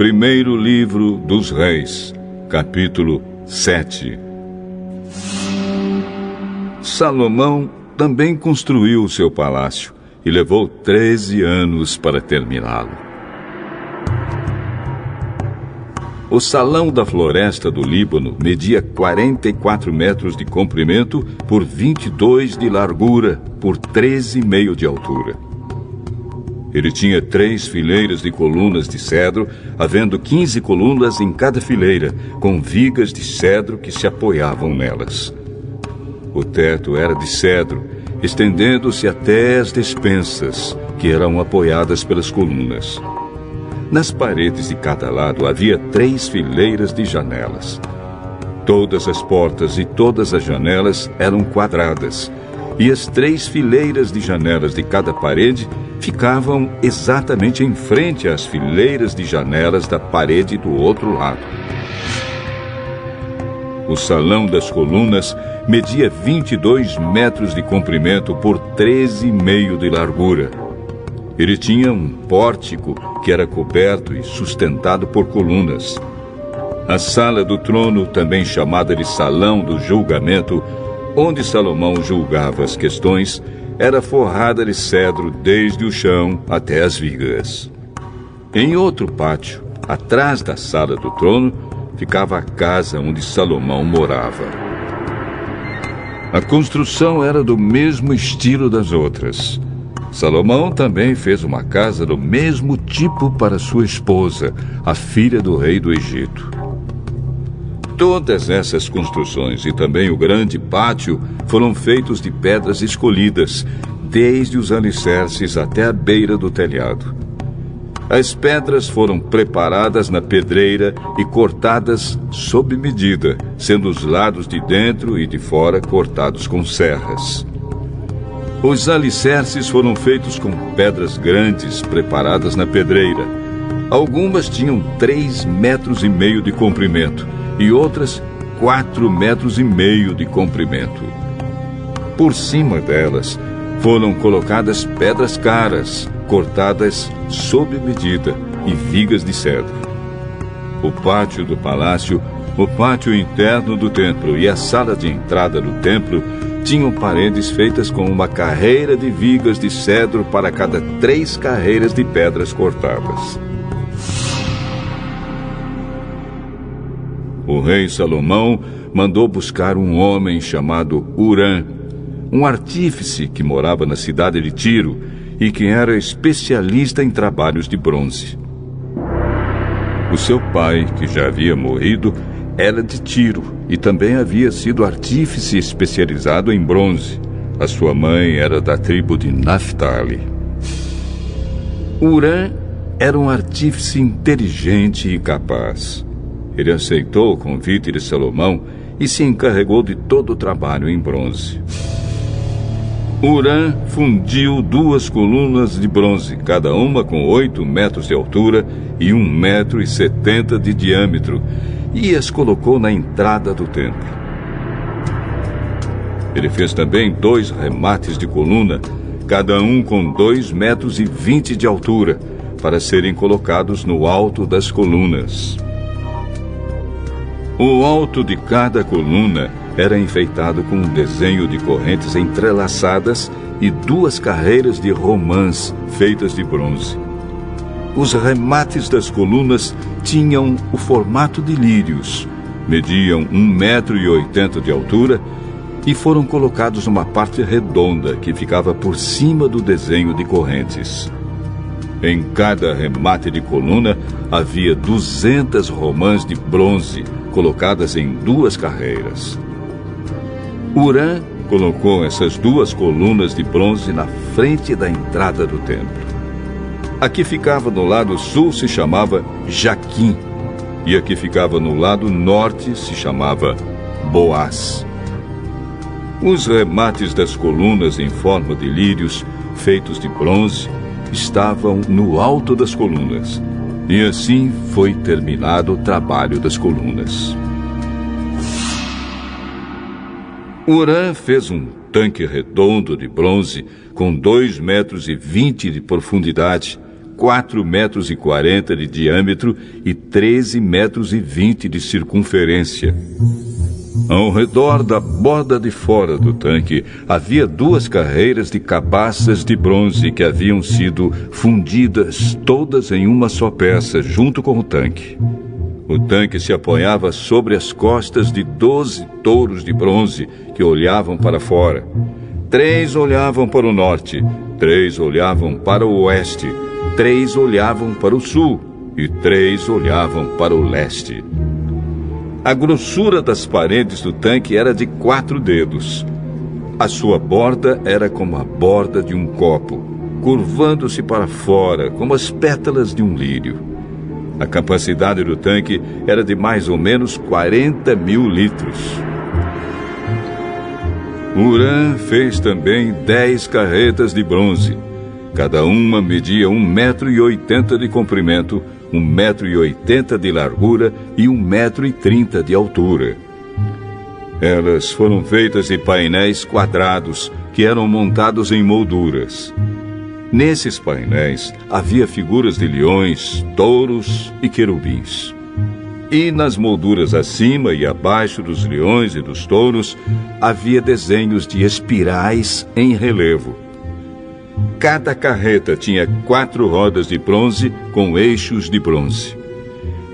Primeiro livro dos Reis, capítulo 7. Salomão também construiu o seu palácio e levou 13 anos para terminá-lo. O salão da floresta do Líbano media 44 metros de comprimento por 22 de largura por 13,5 de altura. Ele tinha 3 fileiras de colunas de cedro, havendo 15 colunas em cada fileira, com vigas de cedro que se apoiavam nelas. O teto era de cedro, estendendo-se até as despensas, que eram apoiadas pelas colunas. Nas paredes de cada lado havia 3 fileiras de janelas. Todas as portas e todas as janelas eram quadradas, e as 3 fileiras de janelas de cada parede ficavam exatamente em frente às fileiras de janelas da parede do outro lado. O salão das colunas media 22 metros de comprimento por 13,5 de largura. Ele tinha um pórtico que era coberto e sustentado por colunas. A sala do trono, também chamada de Salão do Julgamento, onde Salomão julgava as questões, era forrada de cedro desde o chão até as vigas. Em outro pátio, atrás da sala do trono, ficava a casa onde Salomão morava. A construção era do mesmo estilo das outras. Salomão também fez uma casa do mesmo tipo para sua esposa, a filha do rei do Egito. Todas essas construções e também o grande pátio foram feitos de pedras escolhidas, desde os alicerces até a beira do telhado. As pedras foram preparadas na pedreira e cortadas sob medida, sendo os lados de dentro e de fora cortados com serras. Os alicerces foram feitos com pedras grandes preparadas na pedreira. Algumas tinham 3,5 metros de comprimento e outras 4,5 metros de comprimento. Por cima delas foram colocadas pedras caras, cortadas sob medida, e vigas de cedro. O pátio do palácio, o pátio interno do templo e a sala de entrada do templo tinham paredes feitas com uma carreira de vigas de cedro para cada 3 carreiras de pedras cortadas. O rei Salomão mandou buscar um homem chamado Hurã, um artífice que morava na cidade de Tiro e que era especialista em trabalhos de bronze. O seu pai, que já havia morrido, era de Tiro e também havia sido artífice especializado em bronze. A sua mãe era da tribo de Naftali. Hurã era um artífice inteligente e capaz. Ele aceitou o convite de Salomão e se encarregou de todo o trabalho em bronze. Hurã fundiu 2 colunas de bronze, cada uma com 8 metros de altura e 1,70 metro de diâmetro, e as colocou na entrada do templo. Ele fez também 2 remates de coluna, cada um com 2,20 metros de altura, para serem colocados no alto das colunas. O alto de cada coluna era enfeitado com um desenho de correntes entrelaçadas e 2 carreiras de romãs feitas de bronze. Os remates das colunas tinham o formato de lírios, mediam 1,80 metro de altura e foram colocados numa parte redonda que ficava por cima do desenho de correntes. Em cada remate de coluna havia 200 romãs de bronze colocadas em 2 carreiras. Hurã colocou essas 2 colunas de bronze na frente da entrada do templo. A que ficava no lado sul se chamava Jaquim, e a que ficava no lado norte se chamava Boaz. Os remates das colunas em forma de lírios, feitos de bronze, estavam no alto das colunas, e assim foi terminado o trabalho das colunas. Hurã fez um tanque redondo de bronze com 2,20 metros de profundidade, 4,40 metros de diâmetro e 13,20 metros de circunferência. Ao redor da borda de fora do tanque havia 2 carreiras de cabaças de bronze que haviam sido fundidas todas em uma só peça junto com o tanque. O tanque se apoiava sobre as costas de 12 touros de bronze que olhavam para fora. 3 olhavam para o norte, 3 olhavam para o oeste, 3 olhavam para o sul e 3 olhavam para o leste. A grossura das paredes do tanque era de 4 dedos. A sua borda era como a borda de um copo, curvando-se para fora como as pétalas de um lírio. A capacidade do tanque era de mais ou menos 40 mil litros. Huram fez também 10 carretas de bronze. Cada uma media 1,80 metro de comprimento, 1,80 metro de largura e 1,30 metro de altura. Elas foram feitas de painéis quadrados que eram montados em molduras. Nesses painéis havia figuras de leões, touros e querubins. E nas molduras acima e abaixo dos leões e dos touros havia desenhos de espirais em relevo. Cada carreta tinha 4 rodas de bronze com eixos de bronze.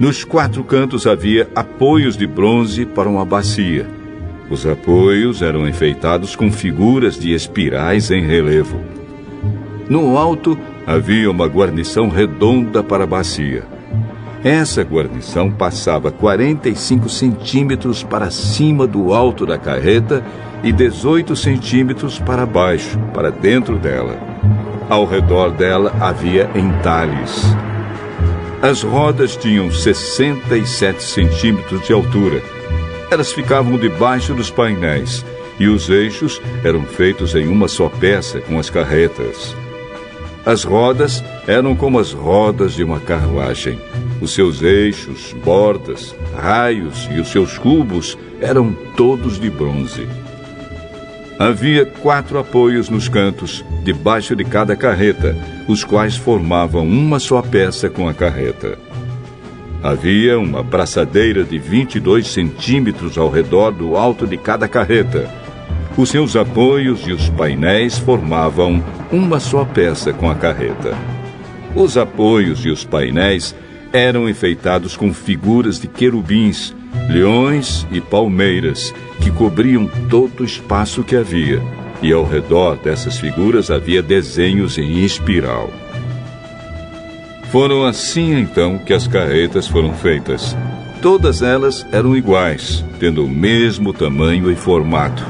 Nos 4 cantos havia apoios de bronze para uma bacia. Os apoios eram enfeitados com figuras de espirais em relevo. No alto havia uma guarnição redonda para a bacia. Essa guarnição passava 45 centímetros para cima do alto da carreta e 18 centímetros para baixo, para dentro dela. Ao redor dela havia entalhes. As rodas tinham 67 centímetros de altura. Elas ficavam debaixo dos painéis e os eixos eram feitos em uma só peça com as carretas. As rodas eram como as rodas de uma carruagem. Os seus eixos, bordas, raios e os seus cubos eram todos de bronze. Havia 4 apoios nos cantos, debaixo de cada carreta, os quais formavam uma só peça com a carreta. Havia uma braçadeira de 22 centímetros ao redor do alto de cada carreta. Os seus apoios e os painéis formavam uma só peça com a carreta. Os apoios e os painéis eram enfeitados com figuras de querubins, leões e palmeiras, que cobriam todo o espaço que havia, e ao redor dessas figuras havia desenhos em espiral. Foram assim então que as carretas foram feitas. Todas elas eram iguais, tendo o mesmo tamanho e formato.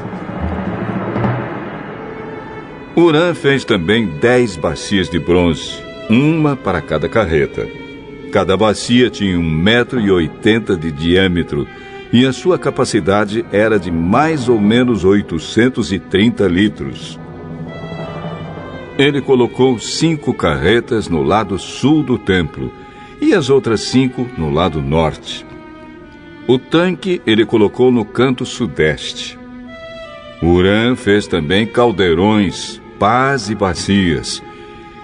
Huram fez também 10 bacias de bronze, uma para cada carreta. Cada bacia tinha 1,80 metro de diâmetro e a sua capacidade era de mais ou menos 830 litros. Ele colocou 5 carretas no lado sul do templo e as outras 5 no lado norte. O tanque ele colocou no canto sudeste. Huram fez também caldeirões, pás e bacias,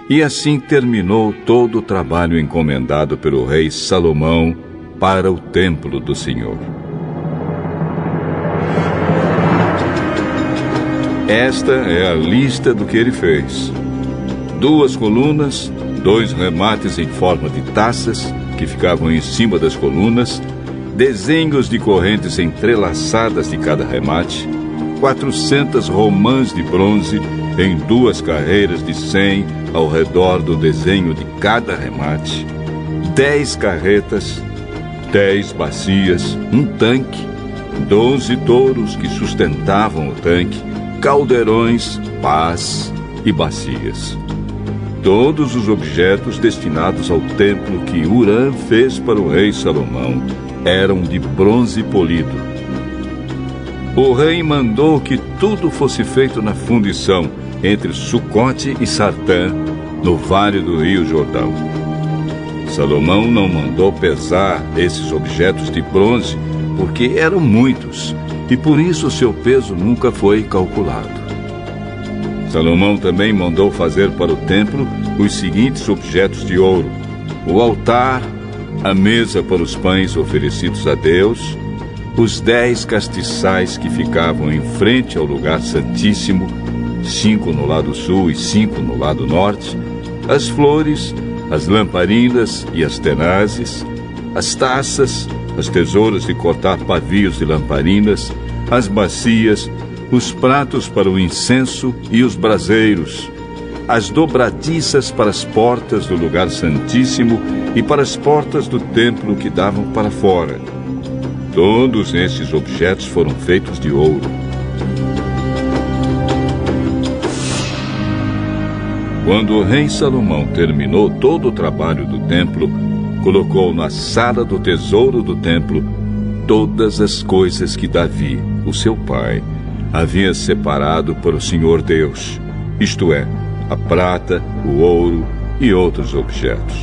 e assim terminou todo o trabalho encomendado pelo rei Salomão para o templo do Senhor. Esta é a lista do que ele fez: 2 colunas, 2 remates em forma de taças que ficavam em cima das colunas, desenhos de correntes entrelaçadas de cada remate, 400 romãs de bronze em 2 carreiras de 100 ao redor do desenho de cada remate, 10 carretas, 10 bacias, um tanque, 12 touros que sustentavam o tanque, caldeirões, pás e bacias. Todos os objetos destinados ao templo que Huram fez para o rei Salomão eram de bronze polido. O rei mandou que tudo fosse feito na fundição entre Sucote e Sartã, no vale do rio Jordão. Salomão não mandou pesar esses objetos de bronze porque eram muitos e por isso seu peso nunca foi calculado. Salomão também mandou fazer para o templo os seguintes objetos de ouro: o altar, a mesa para os pães oferecidos a Deus, os 10 castiçais que ficavam em frente ao lugar santíssimo, 5 no lado sul e 5 no lado norte, as flores, as lamparinas e as tenazes, as taças, as tesouras de cortar pavios de lamparinas, as bacias, os pratos para o incenso e os braseiros, as dobradiças para as portas do lugar santíssimo e para as portas do templo que davam para fora. Todos esses objetos foram feitos de ouro. Quando o rei Salomão terminou todo o trabalho do templo, colocou na sala do tesouro do templo todas as coisas que Davi, o seu pai, havia separado para o Senhor Deus, isto é, a prata, o ouro e outros objetos.